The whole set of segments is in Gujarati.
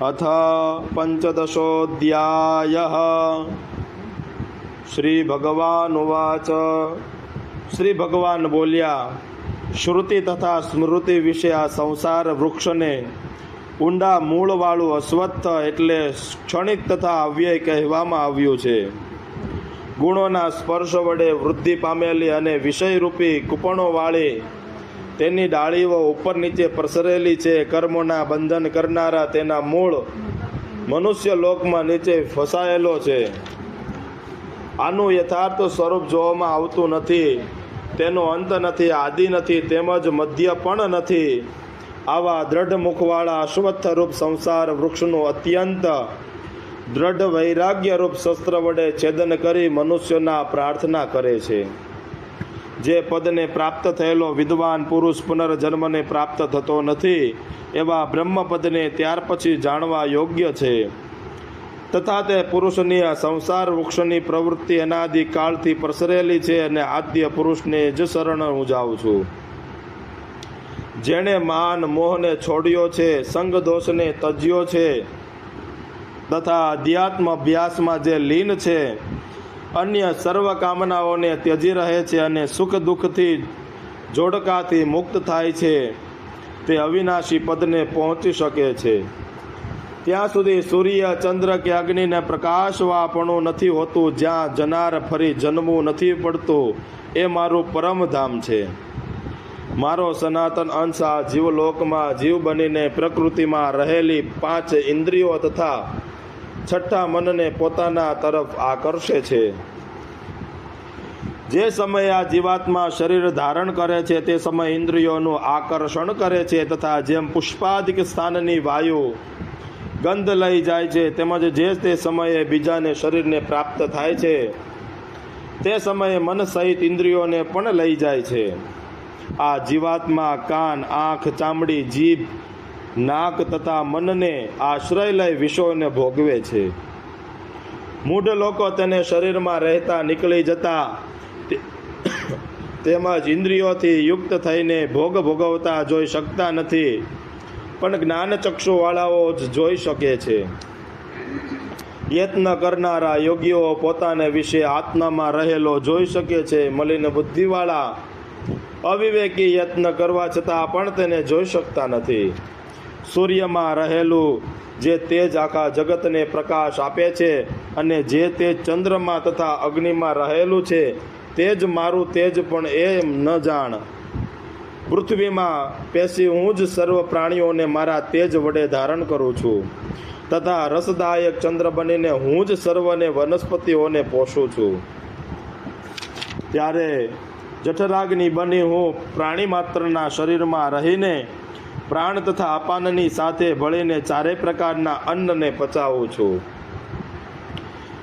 अथ पंचदशोऽध्यायः। श्री भगवान उवाच। श्री भगवान बोल्या, श्रुति तथा स्मृति विषे आ संसार वृक्ष ने ઊંડા મૂળવાળું અસ્વત્થ એટલે ક્ષણિક તથા અવ્યય કહેવામાં આવ્યું છે। ગુણોના સ્પર્શ વડે વૃદ્ધિ પામેલી અને વિષયરૂપી કૂપણોવાળી તેની ડાળીઓ ઉપર નીચે પ્રસરેલી છે। કર્મોના બંધન કરનારા તેના મૂળ મનુષ્ય લોકમાં નીચે ફસાયેલો છે। આનું યથાર્થ સ્વરૂપ જોવામાં આવતું નથી, તેનો અંત નથી, આદિ નથી, તેમજ મધ્ય પણ નથી। આવા દ્રઢ મુખવાળા અશ્વત્થરૂપ સંસાર વૃક્ષનું અત્યંત દ્રઢ વૈરાગ્યરૂપ શસ્ત્ર વડે છેદન કરી મનુષ્યોના પ્રાર્થના કરે છે। જે પદને પ્રાપ્ત થયેલો વિદ્વાન પુરુષ પુનર્જન્મને પ્રાપ્ત થતો નથી, એવા બ્રહ્મપદને ત્યાર પછી જાણવા યોગ્ય છે। તથા તે પુરુષની આ સંસાર વૃક્ષની પ્રવૃત્તિ અનાદિકાળથી પ્રસરેલી છે અને આદ્ય પુરુષને જ શરણ હું જાઉં છું। જેણે માન મોહને છોડ્યો છે, સંગ દોષને તજ્યો છે તથા અધ્યાત્મ અભ્યાસમાં જે લીન છે, અન્ય સર્વ કામનાઓને ત્યજી રહે છે અને સુખ દુઃખથી જોડકાથી મુક્ત થાય છે, તે અવિનાશી પદને પહોંચી શકે છે। ત્યાં સુધી સૂર્ય ચંદ્ર કે અગ્નિને પ્રકાશવાપણું નથી હોતું, જ્યાં જનાર ફરી જન્મવું નથી પડતું, એ મારું પરમધામ છે। મારો સનાતન અંશ આ જીવલોકમાં જીવ બનીને પ્રકૃતિમાં રહેલી 5 ઇન્દ્રિયો તથા છઠ્ઠા મનને પોતાના તરફ આકર્ષે છે। જે સમયે આ જીવાત્મા શરીર ધારણ કરે છે તે સમય ઇન્દ્રિયોનું આકર્ષણ કરે છે, તથા જેમ પુષ્પાદિક સ્થાનની વાયુ ગંધ લઈ જાય છે, તેમજ જે તે સમયે બીજાને શરીરને પ્રાપ્ત થાય છે તે સમયે મન સહિત ઇન્દ્રિયોને પણ લઈ જાય છે। આ જીવાત્મા કાન, આંખ, ચામડી, જીભ, નાક તથા મનને આશ્રય લઈ વિષયોને ભોગવે છે। મૂઢ લોકો તેને શરીરમાં રહેતા નીકળી જતા તેમજ ઇન્દ્રિયોથી યુક્ત થઈને ભોગ ભોગવતા જોઈ શકતા નથી, પણ જ્ઞાનચક્ષુવાળાઓ જ જોઈ શકે છે। યત્ન કરનારા યોગીઓ પોતાને વિશે આત્મામાં રહેલો જોઈ શકે છે। મલિન બુદ્ધિવાળા અવિવેકી યત્ન કરવા છતાં પણ તેને જોઈ શકતા નથી। સૂર્યમાં રહેલું જે તેજ આખા જગતને પ્રકાશ આપે છે અને જે તેજ ચંદ્રમાં તથા અગ્નિમાં રહેલું છે, તે જ મારું તેજ પણ એમ ન જાણ। પૃથ્વીમાં પેસી હું જ સર્વ પ્રાણીઓને મારા તેજ વડે ધારણ કરું છું, તથા રસદાયક ચંદ્ર બનીને હું જ સર્વને વનસ્પતિઓને પોષું છું। ત્યારે જઠરાગ્નિ બની હું પ્રાણી માત્રના શરીરમાં રહીને પ્રાણ તથા અપાનની સાથે ભળીને ચારે પ્રકારના અન્નને પચાવું છું।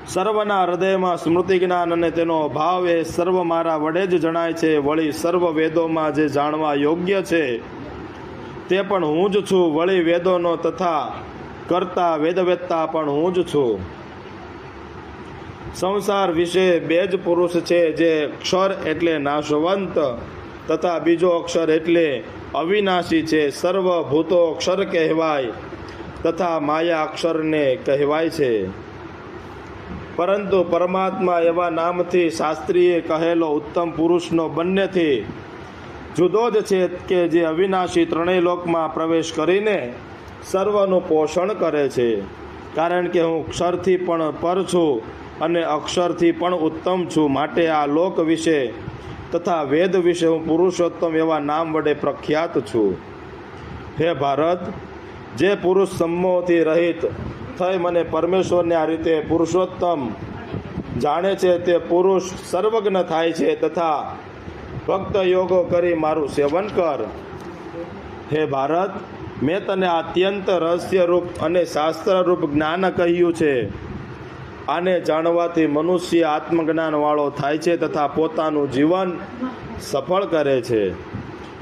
સર્વના હૃદયમાં સ્મૃતિ જ્ઞાન અને તેનો ભાવ એ સર્વ મારા વડે જ જણાય છે। વળી સર્વ વેદોમાં જે જાણવા યોગ્ય છે તે પણ હું જ છું। વળી વેદોનો તથા કરતા વેદવેત્તા પણ હું જ છું। સંસાર વિશે 2 જ પુરુષ છે, જે અક્ષર એટલે નાશવંત તથા બીજો અક્ષર એટલે અવિનાશી છે। સર્વ ભૂતો અક્ષર કહેવાય તથા માયા અક્ષરને કહેવાય છે, પરંતુ પરમાત્મા એવા નામથી શાસ્ત્રીએ કહેલો ઉત્તમ પુરુષનો બંનેથી જુદો જ છે કે જે અવિનાશી ત્રણેય લોકમાં પ્રવેશ કરીને સર્વનું પોષણ કરે છે। કારણ કે હું અક્ષરથી પણ પર છું અને અક્ષરથી પણ ઉત્તમ છું, માટે આ લોક વિશે તથા વેદ વિશે હું પુરુષોત્તમ એવા નામ વડે પ્રખ્યાત છું। હે ભારત, જે પુરુષ સમોહથી રહિત થઈ મને પરમેશ્વરને આ રીતે પુરુષોત્તમ જાણે છે, તે પુરુષ સર્વજ્ઞ થાય છે તથા ભક્ત યોગો કરી મારું સેવન કર। હે ભારત, મેં તને અત્યંત રહસ્યરૂપ અને શાસ્ત્રરૂપ જ્ઞાન કહ્યું છે। આને જાણવાથી મનુષ્ય આત્મજ્ઞાનવાળો થાય છે તથા પોતાનું જીવન સફળ કરે છે।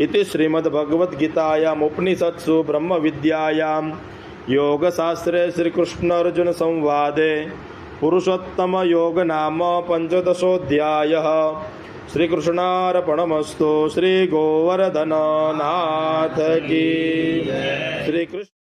ઇતિ શ્રીમદ્ ભગવદ્ ગીતાયામ ઉપનિષત્સુ બ્રહ્મ વિદ્યાયામ યોગશાસ્ત્રે શ્રી કૃષ્ણ અર્જુન સંવાદે પુરુષોત્તમ યોગ નામ પંચદશોધ્યાયઃ। શ્રી કૃષ્ણાર્પણમસ્તુ। શ્રી ગોવર્ધનનાથ કી જય। શ્રી કૃષ્ણ।